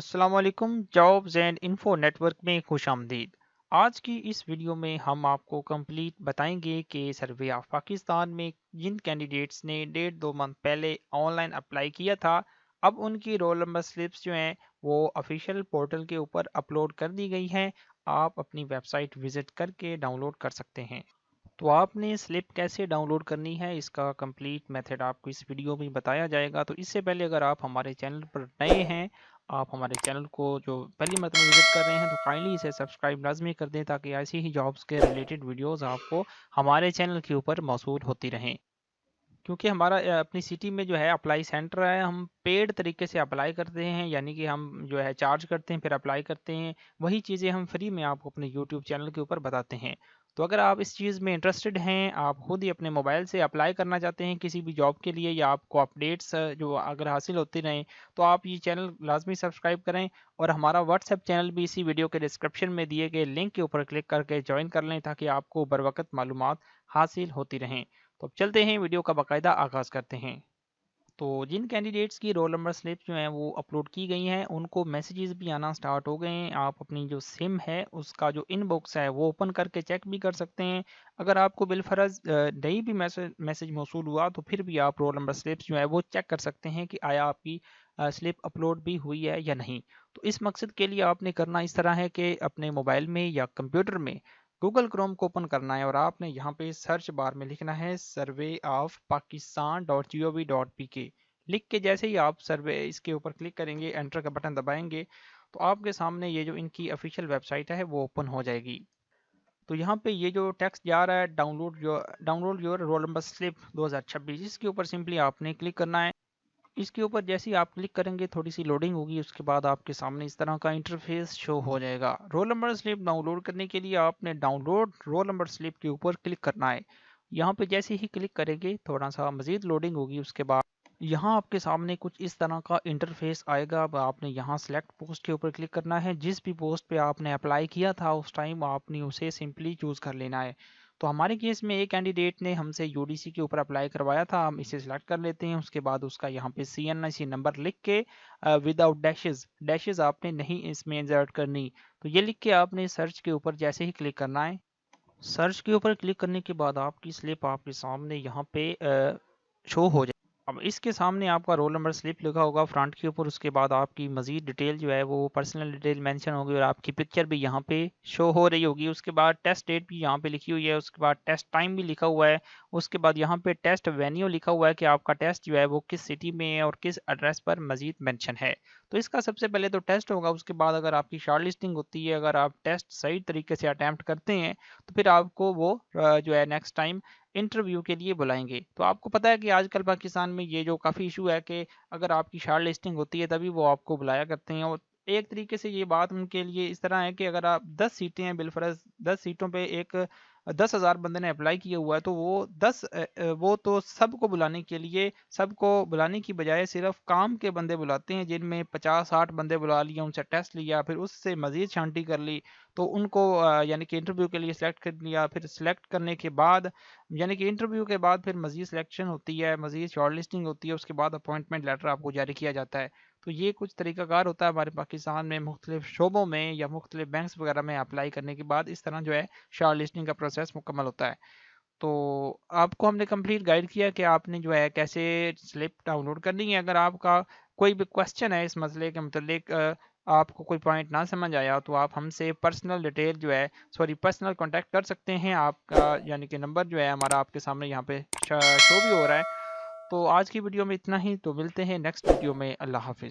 अस्सलाम वालेकुम। Jobs and info network में खुश आमदीद। आज की इस वीडियो में हम आपको कंप्लीट बताएंगे कि सर्वे ऑफ पाकिस्तान में जिन कैंडिडेट्स ने 1.5-2 मंथ पहले ऑनलाइन अप्लाई किया था, अब उनकी रोल नंबर स्लिप्स जो हैं वो ऑफिशियल पोर्टल के ऊपर अपलोड कर दी गई हैं। आप अपनी वेबसाइट विजिट करके डाउनलोड कर सकते हैं। तो आपने स्लिप कैसे डाउनलोड करनी है, इसका कंप्लीट मेथड आपको इस वीडियो में बताया जाएगा। तो इससे पहले अगर आप हमारे चैनल पर नए हैं, आप हमारे चैनल को जो पहली मरतबा विजिट कर रहे हैं, तो काइंडली इसे सब्सक्राइब लाजमी कर दें ताकि ऐसी ही जॉब्स के रिलेटेड वीडियोस आपको हमारे चैनल के ऊपर मौसूल होती रहें। क्योंकि हमारा अपनी सिटी में जो है अप्लाई सेंटर है, हम पेड तरीके से अप्लाई करते हैं, यानी कि हम जो है चार्ज करते हैं फिर अप्लाई करते हैं। वही चीज़ें हम फ्री में आपको अपने यूट्यूब चैनल के ऊपर बताते हैं। तो अगर आप इस चीज़ में इंटरेस्टेड हैं, आप खुद ही अपने मोबाइल से अप्लाई करना चाहते हैं किसी भी जॉब के लिए, या आपको अपडेट्स जो अगर हासिल होती रहें, तो आप ये चैनल लाजमी सब्सक्राइब करें। और हमारा व्हाट्सएप चैनल भी इसी वीडियो के डिस्क्रिप्शन में दिए गए लिंक के ऊपर क्लिक करके ज्वाइन कर लें ताकि आपको बर वक्त मालूमात हासिल होती रहें। तो अब चलते हैं, वीडियो का बाकायदा आगाज़ करते हैं। तो जिन कैंडिडेट्स की रोल नंबर स्लिप जो हैं वो अपलोड की गई हैं, उनको मैसेजेस भी आना स्टार्ट हो गए हैं। आप अपनी जो सिम है उसका जो इनबॉक्स है वो ओपन करके चेक भी कर सकते हैं। अगर आपको बिलफरज नहीं भी मैसेज मौसूल हुआ, तो फिर भी आप रोल नंबर स्लिप्स जो है वो चेक कर सकते हैं कि आया आपकी स्लिप अपलोड भी हुई है या नहीं। तो इस मकसद के लिए आपने करना इस तरह है कि अपने मोबाइल में या कंप्यूटर में गूगल क्रोम को ओपन करना है और आपने यहाँ पे सर्च बार में लिखना है सर्वे ऑफ पाकिस्तान .gov.pk। लिख के जैसे ही आप सर्वे इसके ऊपर क्लिक करेंगे, एंटर का बटन दबाएंगे, तो आपके सामने ये जो इनकी ऑफिशियल वेबसाइट है वो ओपन हो जाएगी। तो यहाँ पे ये जो टेक्स्ट जा रहा है, download your roll number slip 2026, इसके ऊपर सिंपली आपने क्लिक करना है। इसके ऊपर जैसे ही आप क्लिक करेंगे, थोड़ी सी लोडिंग होगी, उसके बाद आपके सामने इस तरह का इंटरफेस शो हो जाएगा। रोल नंबर स्लिप डाउनलोड करने के लिए आपने डाउनलोड रोल नंबर स्लिप के ऊपर क्लिक करना है। यहाँ पे जैसे ही क्लिक करेंगे, थोड़ा सा मजीद लोडिंग होगी, उसके बाद यहाँ आपके सामने कुछ इस तरह का इंटरफेस आएगा। अब आपने यहाँ सेलेक्ट पोस्ट के ऊपर क्लिक करना है। जिस भी पोस्ट पे आपने अप्लाई किया था उस टाइम आपने उसे सिंपली चूज कर लेना है। तो हमारे केस में एक कैंडिडेट ने हमसे यूडीसी के ऊपर अप्लाई करवाया था, हम इसे सिलेक्ट कर लेते हैं। उसके बाद उसका यहाँ पे CNIC नंबर लिख के विदाउट डैशेस डैशेस आपने नहीं इसमें इंसर्ट करनी। तो ये लिख के आपने सर्च के ऊपर जैसे ही क्लिक करना है। सर्च के ऊपर क्लिक करने के बाद आपकी स्लिप आपके सामने यहाँ पे शो हो जाए। अब इसके सामने आपका रोल नंबर स्लिप लिखा होगा फ्रंट के ऊपर, उसके बाद आपकी मजीद डिटेल जो है वो पर्सनल डिटेल मेंशन होगी और आपकी पिक्चर भी यहाँ पे शो हो रही होगी। उसके बाद टेस्ट डेट भी यहाँ पे लिखी हुई है, उसके बाद टेस्ट टाइम भी लिखा हुआ है। उसके बाद यहाँ पे टेस्ट वेन्यू लिखा हुआ है कि आपका टेस्ट जो है वो किस सिटी में है और किस एड्रेस पर मजीद मेंशन है। तो इसका सबसे पहले तो टेस्ट होगा, उसके बाद अगर आपकी शॉर्ट लिस्टिंग होती है, अगर आप टेस्ट सही तरीके से अटैम्प्ट करते हैं, तो फिर आपको वो जो है नेक्स्ट टाइम इंटरव्यू के लिए बुलाएंगे। तो आपको पता है कि आजकल पाकिस्तान में ये जो काफ़ी इशू है कि अगर आपकी शॉर्ट लिस्टिंग होती है तभी वो आपको बुलाया करते हैं। और एक तरीके से ये बात उनके लिए इस तरह है कि अगर आप 10 सीटें हैं, बिलफरज 10 सीटों पे एक 10,000 बंदे ने अप्लाई किया हुआ है, तो वो वो तो सबको बुलाने के लिए, सबको बुलाने की बजाय सिर्फ काम के बंदे बुलाते हैं, जिनमें 50-60 बंदे बुला लिए, उनसे टेस्ट लिया, फिर उससे मजीद छांटी कर ली, तो उनको यानी कि इंटरव्यू के लिए सिलेक्ट कर लिया। फिर सिलेक्ट करने के बाद यानी कि इंटरव्यू के बाद फिर मजीद सिलेक्शन होती है, मजीद शॉर्ट लिस्टिंग होती है, उसके बाद अपॉइंटमेंट लेटर आपको जारी किया जाता है। तो ये कुछ तरीकाकार होता है हमारे पाकिस्तान में, मुख्तलिफ शोबों में या मुख्तलिफ बैंक्स वगैरह में अप्लाई करने के बाद इस तरह जो है शॉर्ट लिस्टिंग का प्रोसेस मुकम्मल होता है। तो आपको हमने कंप्लीट गाइड किया कि आपने जो है कैसे स्लिप डाउनलोड करनी है। अगर आपका कोई भी क्वेश्चन है इस मसले के मतलब आपको कोई पॉइंट ना समझ आया, तो आप हमसे पर्सनल डिटेल जो है पर्सनल कांटेक्ट कर सकते हैं। आपका यानी कि नंबर जो है हमारा आपके सामने यहाँ पे शो भी हो रहा है। तो आज की वीडियो में इतना ही, तो मिलते हैं नेक्स्ट वीडियो में। अल्लाह हाफिज़।